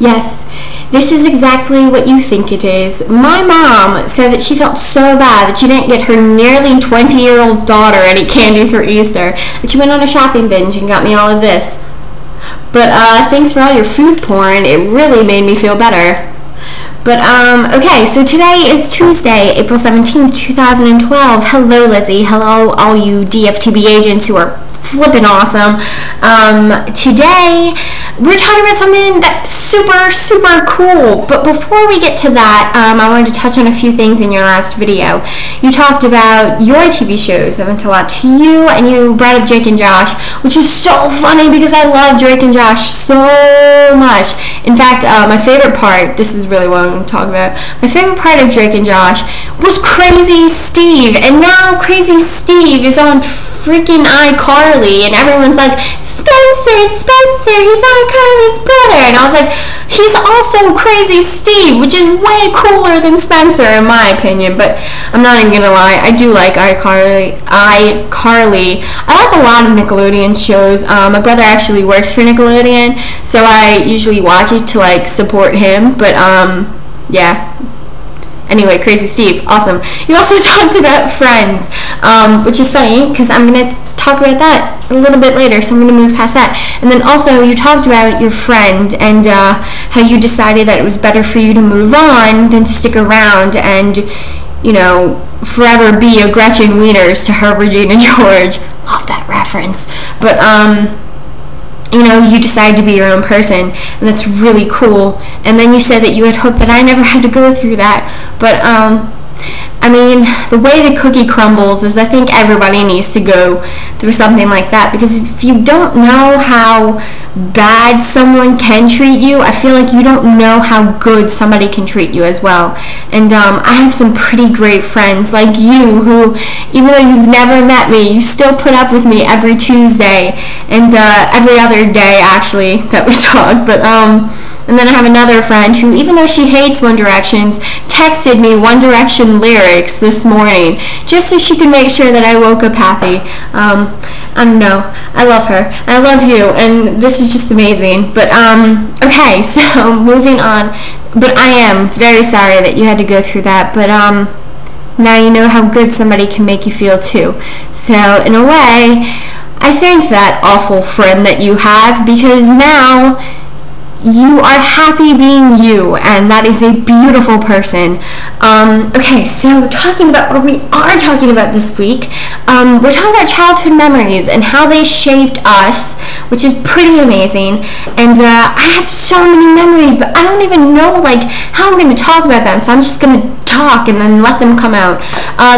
Yes, this is exactly what you think it is. My mom said that she felt so bad that she didn't get her nearly 20-year-old daughter any candy for Easter, that she went on a shopping binge and got me all of this. But thanks for all your food porn. It really made me feel better. But, okay, so today is Tuesday, April 17th, 2012. Hello, Lizzie. Hello, all you DFTB agents who are flippin' awesome. Today, we're talking about something that's super, super cool. But before we get to that, I wanted to touch on a few things in your last video. You talked about your TV shows. I meant a lot to you, and you brought up Drake and Josh, which is so funny because I love Drake and Josh so much. In fact, my favorite part, this is really what I'm going to talk about, my favorite part of Drake and Josh was Crazy Steve. And now Crazy Steve is on freaking iCarly, and everyone's like, Spencer, he's iCarly's brother. And I was like, he's also Crazy Steve, which is way cooler than Spencer in my opinion. But I'm not even gonna lie, I do like iCarly. I like a lot of Nickelodeon shows. My brother actually works for Nickelodeon, so I usually watch it to like support him. But yeah. Anyway, Crazy Steve, awesome. You also talked about Friends, which is funny because I'm going to talk about that a little bit later, so I'm going to move past that. And then also you talked about your friend and how you decided that it was better for you to move on than to stick around and, you know, forever be a Gretchen Wieners to her Regina George. Love that reference. But, you know, you decided to be your own person, and that's really cool. And then you said that you had hoped that I never had to go through that. But, I mean, the way the cookie crumbles is I think everybody needs to go through something like that, because if you don't know how bad someone can treat you, I feel like you don't know how good somebody can treat you as well. And I have some pretty great friends like you who, even though you've never met me, you still put up with me every Tuesday and every other day actually that we talk. But and then I have another friend who, even though she hates One Directions, texted me One Direction lyrics this morning just so she could make sure that I woke up happy. I don't know. I love her. I love you, and this is just amazing. But okay, so moving on. But I am very sorry that you had to go through that. But now you know how good somebody can make you feel too. So in a way, I thank that awful friend that you have, because now you are happy being you, and that is a beautiful person. Okay, so talking about what we are talking about this week, we're talking about childhood memories and how they shaped us, which is pretty amazing. And I have so many memories, but I don't even know like how I'm going to talk about them, so I'm just going to talk and then let them come out.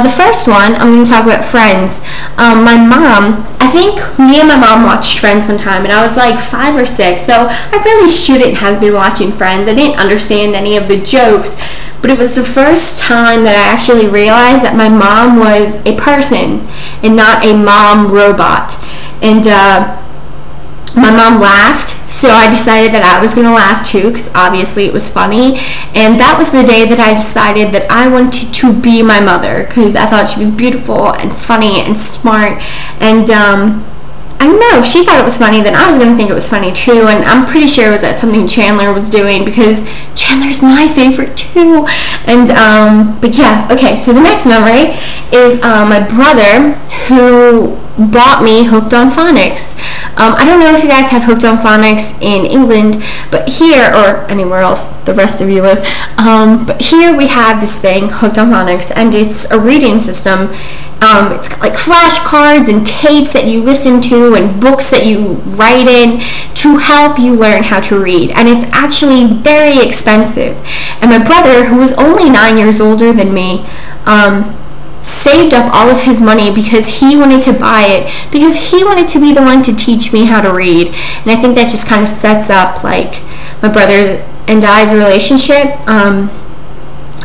The first one, I'm going to talk about Friends. My mom, I think me and my mom watched Friends one time, and I was like 5 or 6, so I really shouldn't have been watching Friends. I didn't understand any of the jokes, but it was the first time that I actually realized that my mom was a person and not a mom robot. And my mom laughed, so I decided that I was going to laugh too, because obviously it was funny. And that was the day that I decided that I wanted to be my mother, because I thought she was beautiful and funny and smart. And I don't know, if she thought it was funny, then I was going to think it was funny too. And I'm pretty sure it was that something Chandler was doing, because Chandler's my favorite too. And but yeah, okay, so the next memory is my brother, who bought me Hooked on Phonics. I don't know if you guys have Hooked on Phonics in England, but here, or anywhere else the rest of you live, but here we have this thing, Hooked on Phonics, and it's a reading system. It's got like flashcards and tapes that you listen to and books that you write in to help you learn how to read. And it's actually very expensive. And my brother, who was only 9 years older than me, saved up all of his money because he wanted to buy it, because he wanted to be the one to teach me how to read. And I think that just kind of sets up like my brother and I's relationship.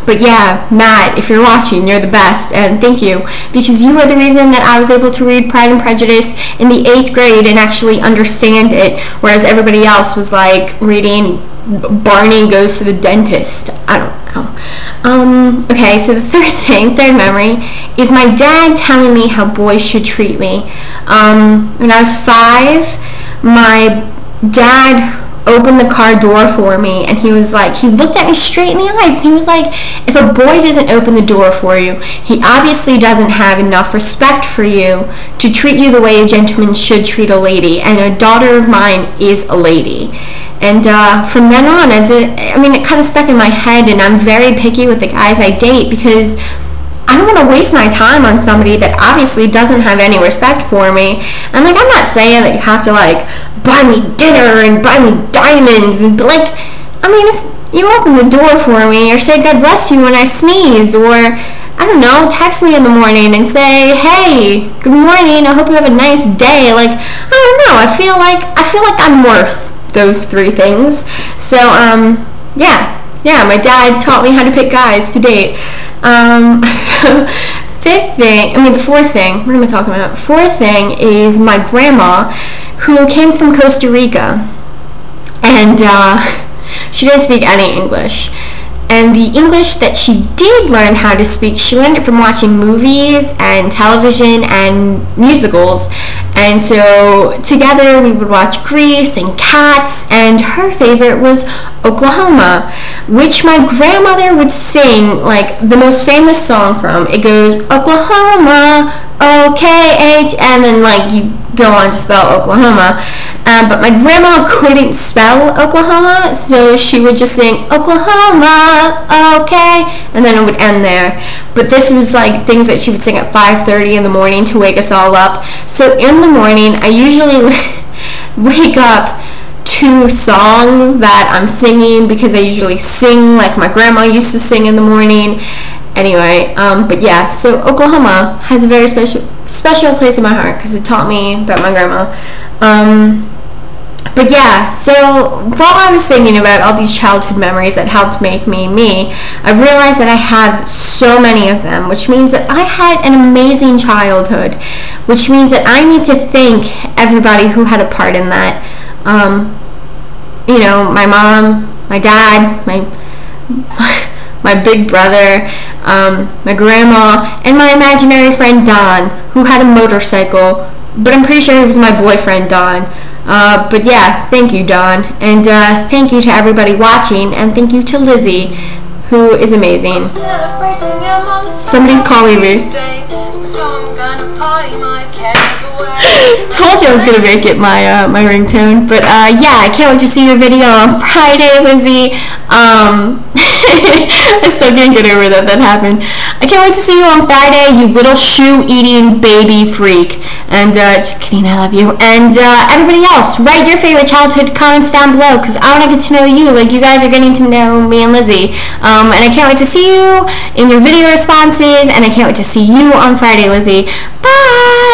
But yeah, Matt, if you're watching, you're the best, and thank you, because you are the reason that I was able to read Pride and Prejudice in the 8th grade and actually understand it, whereas everybody else was like reading Barney Goes to the Dentist. I don't know. Okay, so the third memory is my dad telling me how boys should treat me. When I was 5, my dad open the car door for me, and he was like, he looked at me straight in the eyes, and he was like, if a boy doesn't open the door for you, he obviously doesn't have enough respect for you to treat you the way a gentleman should treat a lady, and a daughter of mine is a lady. And from then on, it kind of stuck in my head, and I'm very picky with the guys I date, because I don't want to waste my time on somebody that obviously doesn't have any respect for me. And like, I'm not saying that you have to like buy me dinner and buy me diamonds, but like, I mean, if you open the door for me, or say God bless you when I sneeze, or I don't know, text me in the morning and say, hey, good morning, I hope you have a nice day. Like, I don't know, I feel like I'm worth those 3 things. So yeah, my dad taught me how to pick guys to date. The fourth thing, what am I talking about? 4th thing is my grandma, who came from Costa Rica, and she didn't speak any English. And the English that she did learn how to speak, she learned it from watching movies and television and musicals. And so together we would watch Grease and Cats, and her favorite was Oklahoma, which my grandmother would sing like the most famous song from. It goes, Oklahoma, O-K-H, and then like you go on to spell Oklahoma. But my grandma couldn't spell Oklahoma, so she would just sing Oklahoma, okay, and then it would end there. But this was like things that she would sing at 5:30 in the morning to wake us all up. So in the morning, I usually wake up to songs that I'm singing, because I usually sing like my grandma used to sing in the morning. Anyway, but yeah, so Oklahoma has a very special place in my heart, because it taught me about my grandma. But yeah, so while I was thinking about all these childhood memories that helped make me me, I realized that I have so many of them, which means that I had an amazing childhood, which means that I need to thank everybody who had a part in that. My mom, my dad, my big brother, my grandma, and my imaginary friend Don, who had a motorcycle, but I'm pretty sure it was my boyfriend Don. But yeah, thank you, Don, and thank you to everybody watching, and thank you to Lizzie, who is amazing. Somebody's calling me. Told you I was gonna make it my my ringtone, but yeah, I can't wait to see your video on Friday, Lizzie. I still can't get over that happened. I can't wait to see you on Friday, you little shoe-eating baby freak. And just kidding, I love you. And everybody else, write your favorite childhood comments down below, because I want to get to know you like you guys are getting to know me and Lizzie. And I can't wait to see you in your video responses, and I can't wait to see you on Friday, Lizzie. Bye!